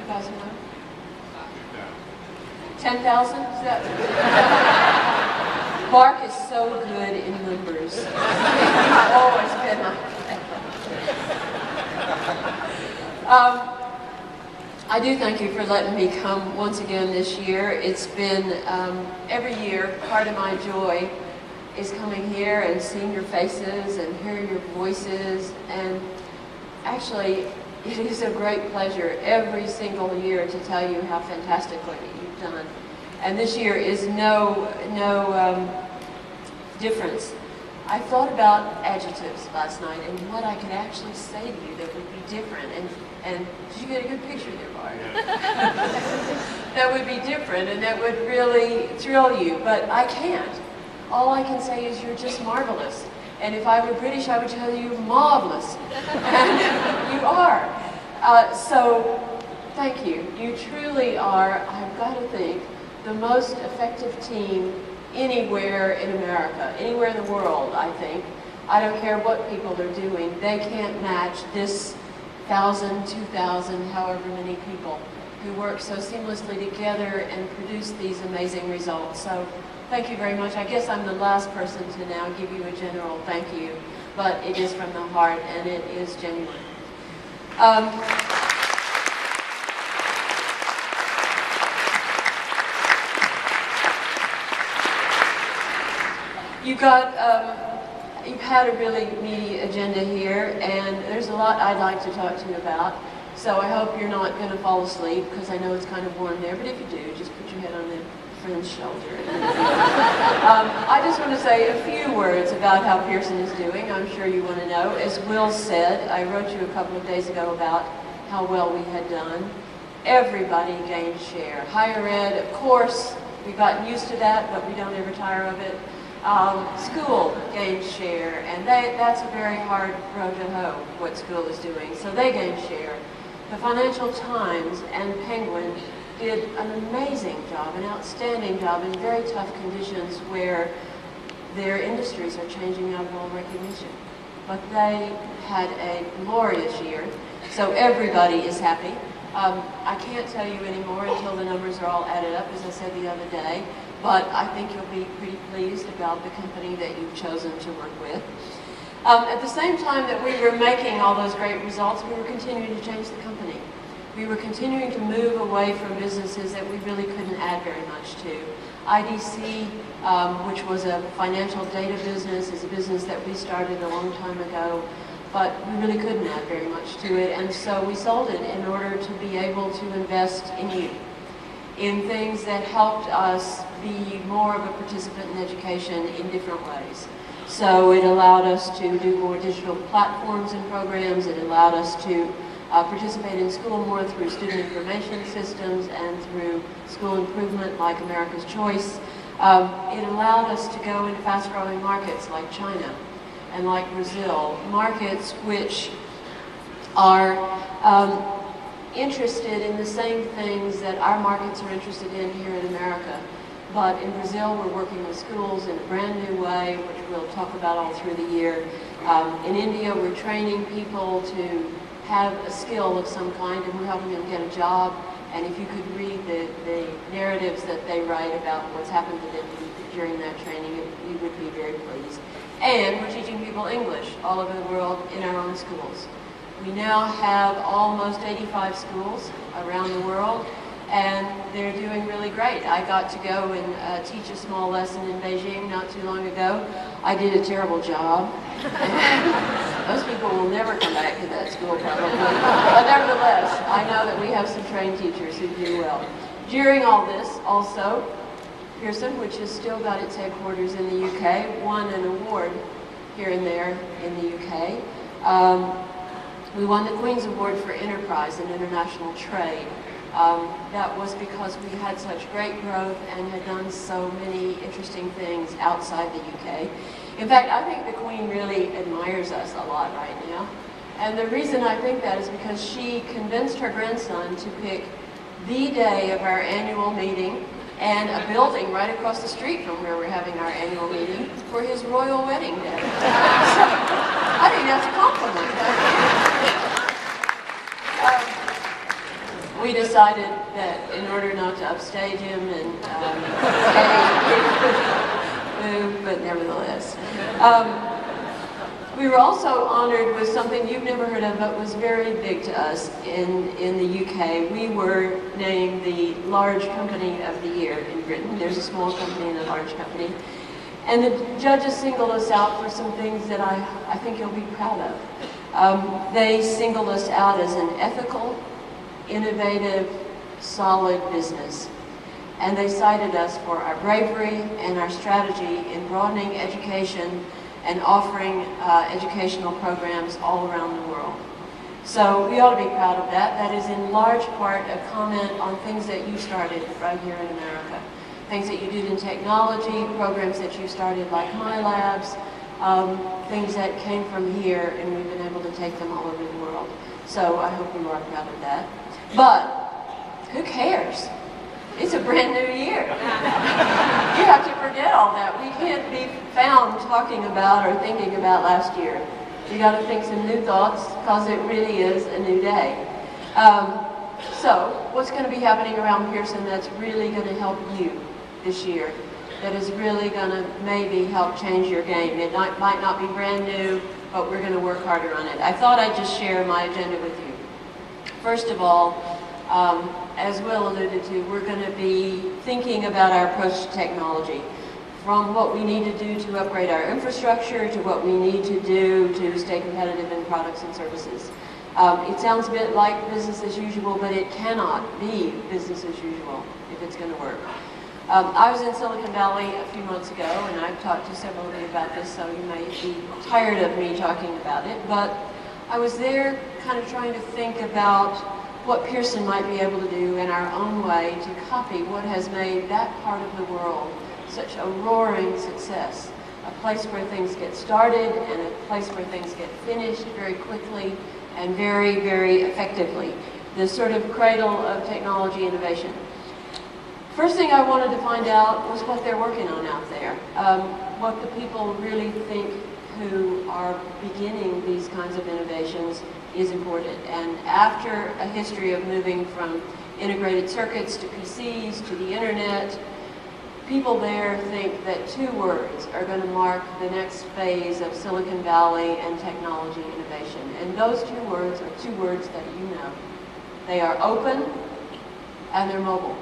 guys know? 10,000? Is that? Mark is so good in numbers. He's always been like that. I do thank you for letting me come once again this year. It's been every year, part of my joy is coming here and seeing your faces and hearing your voices, and actually it is a great pleasure every single year to tell you how fantastically you've done. And this year is no difference. I thought about adjectives last night and what I could actually say to you that would be different. And did you get a good picture there, Bart? That would be different and that would really thrill you, but I can't. All I can say is you're just marvelous. And if I were British, I would tell you marvelous. And you are. So thank you. You truly are, I've got to think, the most effective team anywhere in America, anywhere in the world, I think. I don't care what people are doing. They can't match this 1,000, 2,000, however many people who work so seamlessly together and produce these amazing results. So thank you very much. I guess I'm the last person to now give you a general thank you, but it is from the heart and it is genuine. You've had a really meaty agenda here, and there's a lot I'd like to talk to you about. So I hope you're not going to fall asleep, because I know it's kind of warm there, but if you do, just put your head on the friend's shoulder. I just want to say a few words about how Pearson is doing. I'm sure you want to know. As Will said, I wrote you a couple of days ago about how well we had done. Everybody gained share. Higher ed, of course, we've gotten used to that, but we don't ever tire of it. School gained share, and that's a very hard road to hoe, what school is doing, so they gained share. The Financial Times and Penguin did an amazing job, an outstanding job in very tough conditions where their industries are changing out of all recognition. But they had a glorious year, so everybody is happy. I can't tell you anymore until the numbers are all added up, as I said the other day. But I think you'll be pretty pleased about the company that you've chosen to work with. At the same time that we were making all those great results, we were continuing to change the company. We were continuing to move away from businesses that we really couldn't add very much to. IDC, which was a financial data business, is a business that we started a long time ago, but we really couldn't add very much to it, and so we sold it in order to be able to invest in you, in things that helped us be more of a participant in education in different ways. So it allowed us to do more digital platforms and programs. It allowed us to participate in school more through student information systems and through school improvement like America's Choice. It allowed us to go into fast-growing markets like China and like Brazil, markets which are interested in the same things that our markets are interested in here in America. But in Brazil, we're working with schools in a brand new way, which we'll talk about all through the year. In India, we're training people to have a skill of some kind, and we're helping them get a job. And if you could read the narratives that they write about what's happened to them during that training, you would be very pleased. And we're teaching people English all over the world in our own schools. We now have almost 85 schools around the world, and they're doing really great. I got to go and teach a small lesson in Beijing not too long ago. I did a terrible job. Most people will never come back to that school probably. But nevertheless, I know that we have some trained teachers who do well. During all this, also, Pearson, which has still got its headquarters in the UK, won an award here and there in the UK. We won the Queen's Award for Enterprise and International Trade. That was because we had such great growth and had done so many interesting things outside the UK. In fact, I think the Queen really admires us a lot right now. And the reason I think that is because she convinced her grandson to pick the day of our annual meeting and a building right across the street from where we're having our annual meeting for his royal wedding day. So, I think that's a compliment. we decided that in order not to upstage him and move, but nevertheless. We were also honored with something you've never heard of, but was very big to us in the UK. We were named the Large Company of the Year in Britain. There's a small company and a large company. And the judges singled us out for some things that I think you'll be proud of. They singled us out as an ethical, innovative, solid business. And they cited us for our bravery and our strategy in broadening education and offering educational programs all around the world. So we ought to be proud of that. That is in large part a comment on things that you started right here in America. Things that you did in technology, programs that you started like My Labs, things that came from here, and we've been able to take them all over the world. So I hope you are proud of that. But who cares? It's a brand new year. You have to forget all that. We can't be found talking about or thinking about last year. You got to think some new thoughts, because it really is a new day. So what's going to be happening around Pearson that's really going to help you this year, that is really going to maybe help change your game? It might not be brand new, but we're going to work harder on it. I thought I'd just share my agenda with you. First of all, as Will alluded to, we're going to be thinking about our approach to technology, from what we need to do to upgrade our infrastructure to what we need to do to stay competitive in products and services. It sounds a bit like business as usual, but it cannot be business as usual if it's going to work. I was in Silicon Valley a few months ago, and I've talked to several of you about this, so you may be tired of me talking about it, but I was there kind of trying to think about what Pearson might be able to do in our own way to copy what has made that part of the world such a roaring success. A place where things get started and a place where things get finished very quickly and very, very effectively. The sort of cradle of technology innovation. First thing I wanted to find out was what they're working on out there. What the people really think who are beginning these kinds of innovations is important. And after a history of moving from integrated circuits to PCs to the internet, people there think that two words are going to mark the next phase of Silicon Valley and technology innovation. And those two words are two words that you know. They are open and they're mobile.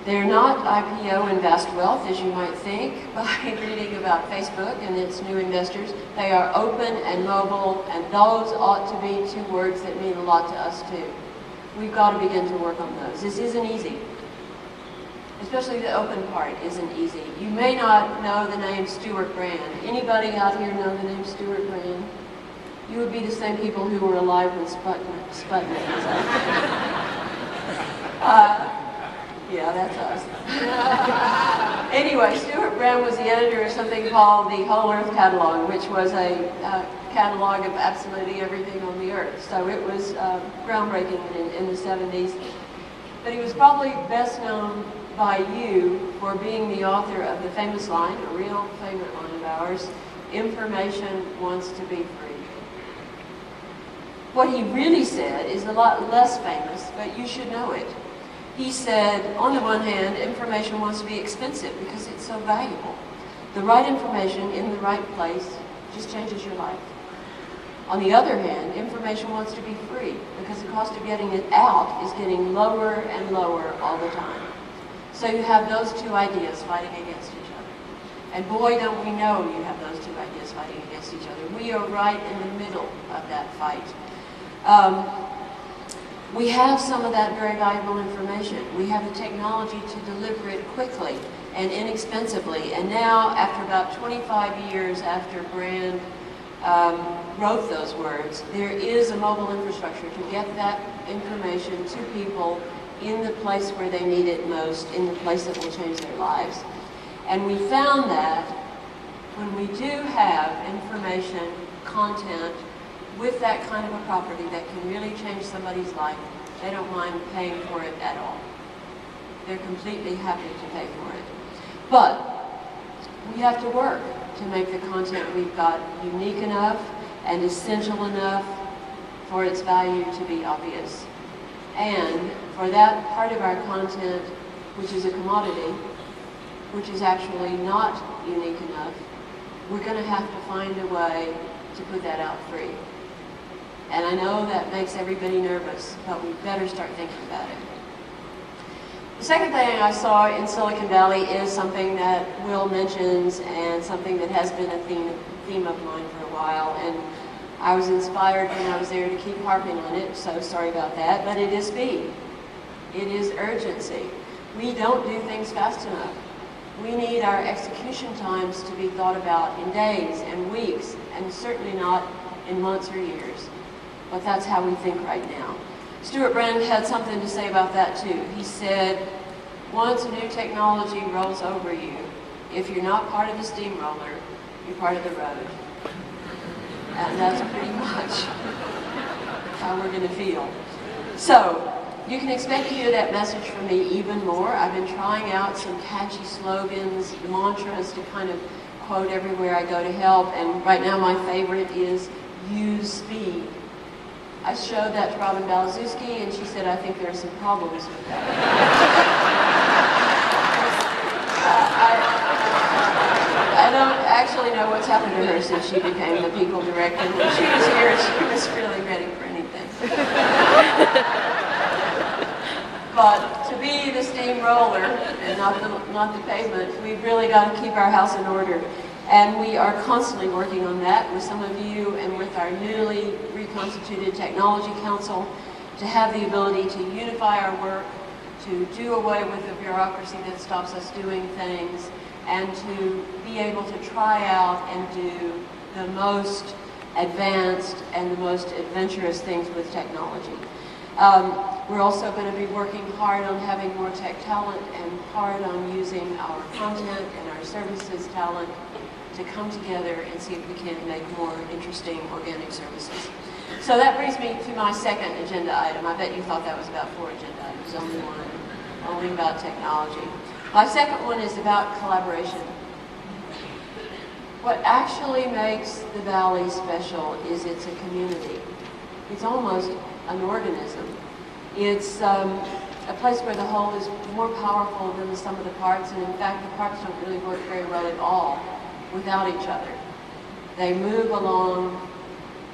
They're not IPO and vast wealth, as you might think by reading about Facebook and its new investors. They are open and mobile, and those ought to be two words that mean a lot to us too. We've got to begin to work on those. This isn't easy. Especially the open part isn't easy. You may not know the name Stewart Brand. Anybody out here know the name Stewart Brand? You would be the same people who were alive when Sputnik was out. Yeah, that's us. Anyway, Stewart Brand was the editor of something called the Whole Earth Catalog, which was a catalog of absolutely everything on the Earth. So it was groundbreaking in the 70s. But he was probably best known by you for being the author of the famous line, a real favorite line of ours, "Information wants to be free." What he really said is a lot less famous, but you should know it. He said, on the one hand, information wants to be expensive because it's so valuable. The right information in the right place just changes your life. On the other hand, information wants to be free because the cost of getting it out is getting lower and lower all the time. So you have those two ideas fighting against each other. And boy, don't we know you have those two ideas fighting against each other. We are right in the middle of that fight. We have some of that very valuable information. We have the technology to deliver it quickly and inexpensively. And now, after about 25 years after Brand wrote those words, there is a mobile infrastructure to get that information to people in the place where they need it most, in the place that will change their lives. And we found that when we do have information, content, with that kind of a property that can really change somebody's life, they don't mind paying for it at all. They're completely happy to pay for it. But we have to work to make the content we've got unique enough and essential enough for its value to be obvious. And for that part of our content, which is a commodity, which is actually not unique enough, we're going to have to find a way to put that out free. And I know that makes everybody nervous, but we better start thinking about it. The second thing I saw in Silicon Valley is something that Will mentions and something that has been a theme of mine for a while. And I was inspired when I was there to keep harping on it, so sorry about that, but it is speed. It is urgency. We don't do things fast enough. We need our execution times to be thought about in days and weeks, and certainly not in months or years. But that's how we think right now. Stuart Brand had something to say about that too. He said, once a new technology rolls over you, if you're not part of the steamroller, you're part of the road. And that's pretty much how we're going to feel. So, you can expect to hear that message from me even more. I've been trying out some catchy slogans, mantras to kind of quote everywhere I go to help, and right now my favorite is use speed. I showed that to Robin Balazewski, and she said, I think there are some problems with that. I don't actually know what's happened to her since she became the people director. When she was here, she was really ready for anything. But to be the steamroller and not the pavement, we've really got to keep our house in order. And we are constantly working on that with some of you and with our newly reconstituted Technology Council to have the ability to unify our work, to do away with the bureaucracy that stops us doing things, and to be able to try out and do the most advanced and the most adventurous things with technology. We're also going to be working hard on having more tech talent and hard on using our content and our services talent to come together and see if we can make more interesting organic services. So that brings me to my second agenda item. I bet you thought that was about 4 agenda items, only one, only about technology. My second one is about collaboration. What actually makes the Valley special is it's a community. It's almost an organism. It's a place where the whole is more powerful than the sum of the parts, and in fact the parts don't really work very well at all without each other. They move along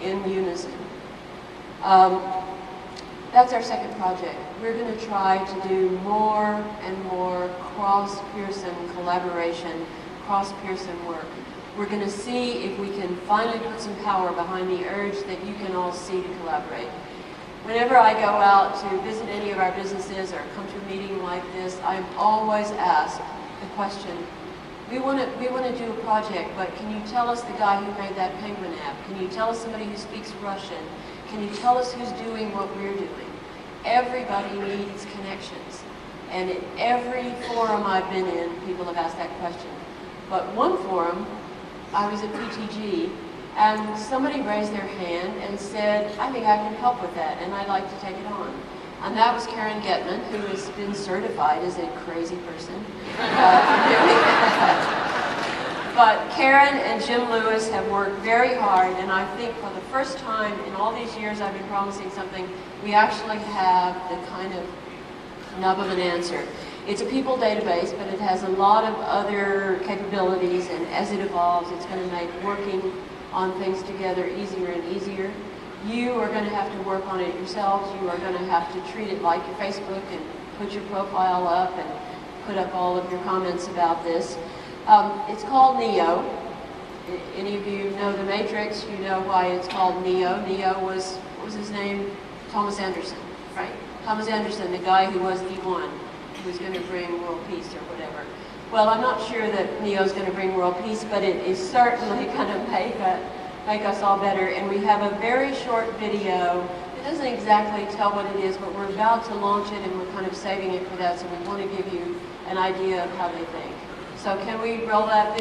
in unison. That's our second project. We're going to try to do more and more cross-Pearson collaboration, cross-Pearson work. We're going to see if we can finally put some power behind the urge that you can all see to collaborate. Whenever I go out to visit any of our businesses or come to a meeting like this, I'm always asked the question, we want to do a project, but can you tell us the guy who made that penguin app? Can you tell us somebody who speaks Russian? Can you tell us who's doing what we're doing? Everybody needs connections. And in every forum I've been in, people have asked that question. But one forum, I was at PTG, and somebody raised their hand and said, I think I can help with that, and I'd like to take it on. And that was Karen Getman, who has been certified as a crazy person for doing that. But Karen and Jim Lewis have worked very hard, and I think for the first time in all these years I've been promising something, we actually have the kind of nub of an answer. It's a people database, but it has a lot of other capabilities, and as it evolves, it's going to make working on things together easier and easier. You are going to have to work on it yourselves. You are going to have to treat it like your Facebook and put your profile up and put up all of your comments about this. It's called NEO. Any of you know The Matrix, you know why it's called NEO. NEO was, what was his name? Thomas Anderson, right? Thomas Anderson, the guy who was E1, who was going to bring world peace or whatever. Well, I'm not sure that NEO is going to bring world peace, but it is certainly going to make us all better. And we have a very short video. It doesn't exactly tell what it is, but we're about to launch it, and we're kind of saving it for that, so we want to give you an idea of how they think. So can we roll that video?